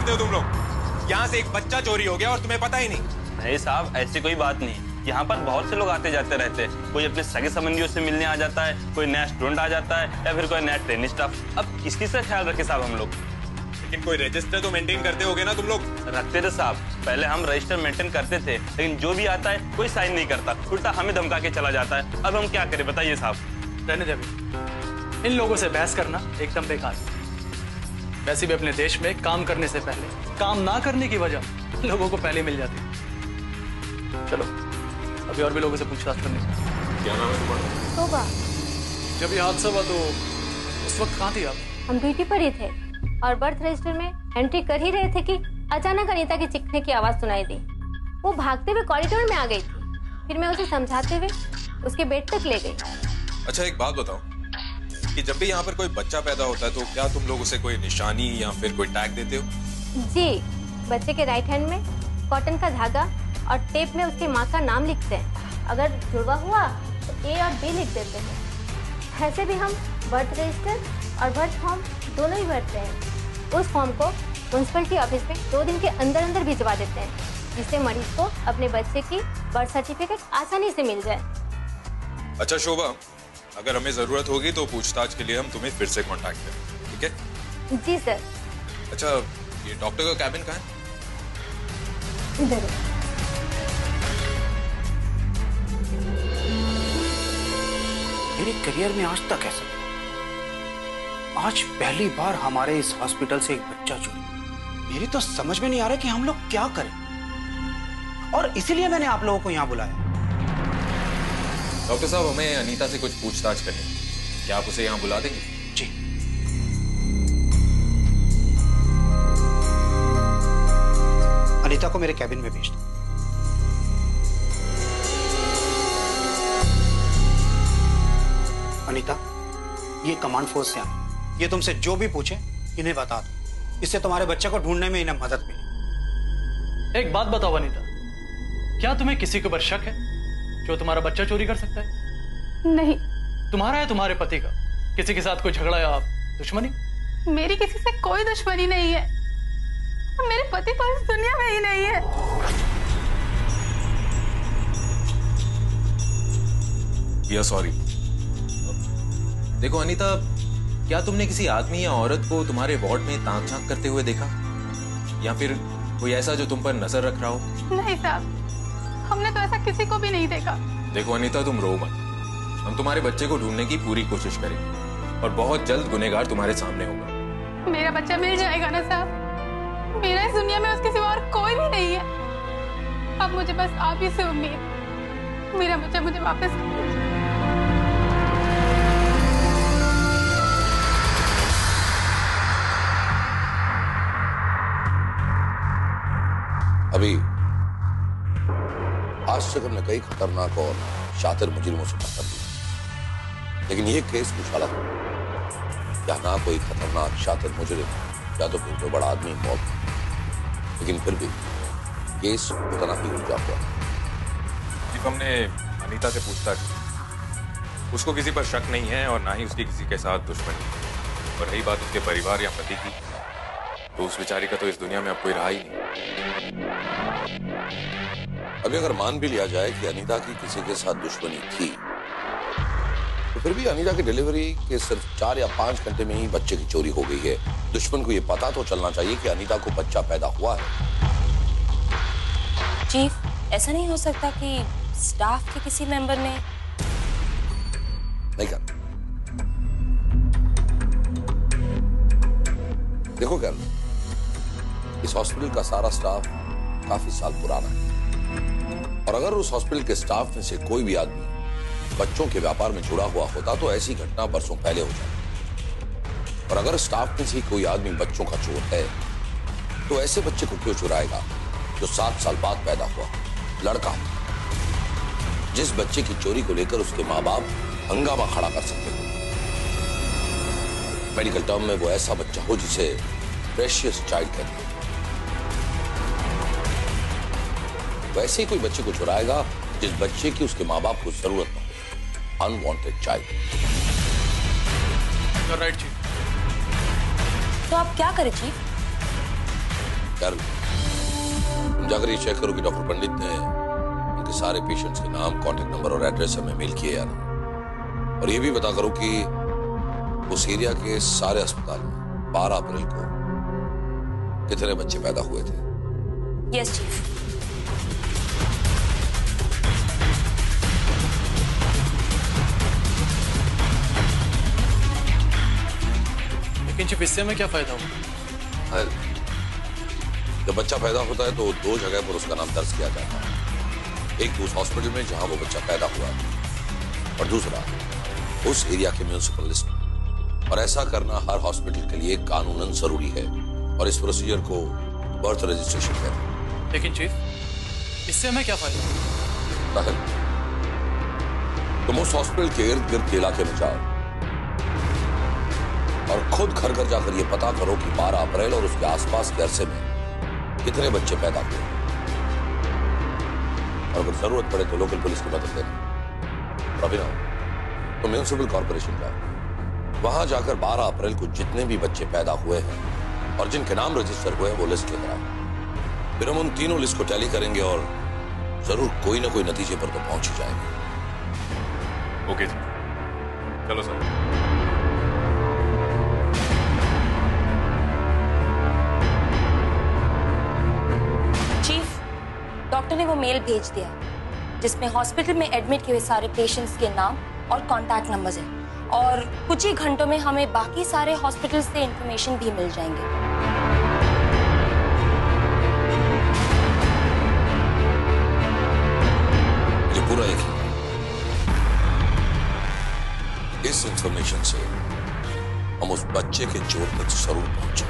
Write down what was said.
करते हो तुम लोग? यहाँ से एक बच्चा चोरी हो गया और तुम्हें पता ही नहीं? नहीं साहब, ऐसी कोई बात नहीं। यहाँ पर बहुत से लोग आते जाते रहते हैं। कोई अपने सगे संबंधियों से मिलने आ जाता है, कोई नया स्टूडेंट आ जाता है, या फिर कोई नया ट्रेनिंग स्टाफ। अब किसकी से ख्याल रखे साहब हम लोग? लेकिन कोई रजिस्टर तो मेंटेन करते होगे ना तुम लोग? रखते थे साहब, पहले हम रजिस्टर मेंटेन करते थे, लेकिन जो भी आता है कोई साइन नहीं करता, उल्टा हमें धमका के चला जाता है। अब हम क्या करें बताइए साहब? रहने दे, इन लोगों से बहस करना एकदम बेकार। वैसे भी अपने देश में काम करने से पहले काम ना करने की वजह लोगों को पहले मिल जाती है। चलो अभी और भी लोगों से पूछताछ करने। क्या नाम है तुम्हारा? शोभा। जब ये हादसा हुआ तो उस वक्त कहाँ थी आप? हम ड्यूटी पर ही थे और बर्थ रजिस्टर में एंट्री कर ही रहे थे कि अचानक अनीता की चीखने की आवाज सुनाई दी। वो भागते हुए कॉरिडोर में आ गई थी। फिर मैं उसे समझाते हुए उसके बेड तक ले गई। अच्छा एक बात बताओ कि जब भी यहाँ पर कोई बच्चा पैदा होता है तो क्या तुम लोग उसे कोई निशानी या फिर कोई टैग देते हो? जी, बच्चे के राइट हैंड में कॉटन का धागा और टेप में उसकी माँ का नाम लिखते हैं। अगर जुड़वा हुआ तो ए और बी लिख देते हैं। ऐसे भी हम बर्थ रजिस्टर और बर्थ फॉर्म दोनों ही भरते हैं। उस फॉर्म को म्युनिसिपैलिटी ऑफिस में 2 दिन के अंदर अंदर भिजवा देते हैं, जिससे मरीज को अपने बच्चे की बर्थ सर्टिफिकेट आसानी से मिल जाए। अच्छा शोभा, अगर हमें जरूरत होगी तो पूछताछ के लिए हम तुम्हें फिर से कांटेक्ट करें, ठीक है? जी सर। अच्छा ये डॉक्टर का कैबिन कहाँ है? इधर। मेरे करियर में आज तक ऐसा, आज पहली बार हमारे इस हॉस्पिटल से एक बच्चा चोरी। मेरी तो समझ में नहीं आ रहा कि हम लोग क्या करें, और इसीलिए मैंने आप लोगों को यहाँ बुलाया। डॉक्टर साहब, हमें अनीता से कुछ पूछताछ करनी है, क्या आप उसे यहाँ बुला देंगे? जी। अनीता को मेरे कैबिन में भेज दो। अनीता, ये कमांड फोर्स से आए, ये तुमसे जो भी पूछे इन्हें बता दो, इससे तुम्हारे बच्चे को ढूंढने में इन्हें मदद मिले। एक बात बताओ अनीता, क्या तुम्हें किसी के ऊपर शक है जो तुम्हारा बच्चा चोरी कर सकता है? नहीं। तुम्हारा या तुम्हारे पति का किसी के साथ कोई झगड़ा या दुश्मनी? मेरी किसी से कोई दुश्मनी नहीं है, और मेरे पति तो इस दुनिया में ही नहीं है। या सॉरी। देखो अनीता, क्या तुमने किसी आदमी या औरत को तुम्हारे वार्ड में ताक झांक करते हुए देखा, या फिर कोई ऐसा जो तुम पर नजर रख रहा हो? नहीं साहब, हमने तो ऐसा किसी को भी नहीं देखा। देखो अनीता, तुम रो मत, हम तुम्हारे बच्चे को ढूंढने की पूरी कोशिश करेंगे और बहुत जल्द गुनहगार तुम्हारे सामने होगा। मेरा बच्चा मिल जाएगा ना साहब? मेरा इस दुनिया में उसके सिवा और कोई भी नहीं है। अब मुझे बस आप ही से उम्मीद, मेरा बच्चा मुझे वापस कर दीजिए। अभी आज तक हमने कई खतरनाक और शातिर मुजरिमों से टक्कर दी, लेकिन ये केस कुछ अलग है। या ना कोई खतरनाक शातिर मुजरिम, या तो फिर कोई बड़ा आदमी मौत, लेकिन फिर भी केस उतना ही उलझा हुआ। जी, हमने अनीता से पूछताछ की, उसको किसी पर शक नहीं है और ना ही उसकी किसी के साथ दुश्मनी। और रही बात उसके परिवार या पति की, तो उस बेचारी का तो इस दुनिया में अब कोई रहा ही नहीं। अभी अगर मान भी लिया जाए कि अनीता की किसी के साथ दुश्मनी थी, तो फिर भी अनीता की डिलीवरी के सिर्फ 4 या 5 घंटे में ही बच्चे की चोरी हो गई है। दुश्मन को यह पता तो चलना चाहिए कि अनीता को बच्चा पैदा हुआ है। चीफ, ऐसा नहीं हो सकता कि स्टाफ के किसी मेंबर ने? नहीं कर। देखो क्या, इस हॉस्पिटल का सारा स्टाफ काफी साल पुराना है, और अगर उस हॉस्पिटल के स्टाफ में से कोई भी आदमी बच्चों के व्यापार में जुड़ा हुआ होता तो ऐसी घटना बरसों पहले हो जाती। और अगर स्टाफ में से कोई आदमी बच्चों का चोर है, तो ऐसे बच्चे को क्यों चुराएगा जो 7 साल बाद पैदा हुआ लड़का, जिस बच्चे की चोरी को लेकर उसके माँ बाप हंगामा खड़ा कर सकते हो। मेडिकल टर्म में वो ऐसा बच्चा हो जिसे प्रेशियस चाइल्ड कहते हैं। वैसे ही कोई बच्चे को चुराएगा जिस बच्चे की उसके माँ बाप को जरूरत न हो, अनवांटेड चाइल्ड। Right chief. तो आप क्या करें चीफ? खैर, तुम जाकर ये चेक करो कि डॉक्टर पंडित ने उनके सारे पेशेंट्स के नाम, कांटेक्ट नंबर और एड्रेस हमें मेल किए या नहीं। और ये भी पता करो कि उस एरिया के सारे अस्पताल में 12 अप्रैल को कितने बच्चे पैदा हुए थे। Yes chief. लेकिन चीफ इससे हमें क्या फायदा होगा? जब बच्चा पैदा होता है तो 2 जगह पर उसका नाम दर्ज किया जाता है। एक तो उस हॉस्पिटल में जहां वो बच्चा पैदा हुआ और दूसरा उस एरिया के म्युनिसिपल लिस्ट में। और ऐसा करना हर हॉस्पिटल के लिए कानूनन जरूरी है और इस प्रोसीजर को बर्थ रजिस्ट्रेशन कहते हैं। लेकिन चीफ इससे हमें क्या फायदा? राहुल, तुम उस हॉस्पिटल के इर्द गिर्द के इलाके में जाओ और खुद घर घर जाकर ये पता करो कि 12 अप्रैल और उसके आसपास के अरसे में कितने बच्चे पैदा हुए। और अगर जरूरत पड़े तो लोकल पुलिस की मदद लेना। अभिनव, तुम म्युनिसिपल कॉर्पोरेशन जाओ, वहां जाकर 12 अप्रैल को जितने भी बच्चे पैदा हुए हैं और जिनके नाम रजिस्टर हुए हैं वो लिस्ट लेकर आओ। फिर हम उन तीनों लिस्ट को टैली करेंगे और जरूर कोई ना कोई नतीजे पर तो पहुंच ही जाएंगे। ओके जी, चलो सर। डॉक्टर ने वो मेल भेज दिया जिसमें हॉस्पिटल में एडमिट किए हुए सारे पेशेंट्स के नाम और कॉन्टैक्ट नंबर्स हैं और कुछ ही घंटों में हमें बाकी सारे हॉस्पिटल से इंफॉर्मेशन भी मिल जाएंगे। ये पूरा एक इस इंफॉर्मेशन से हम उस बच्चे के चोर तक जरूर पहुंचे।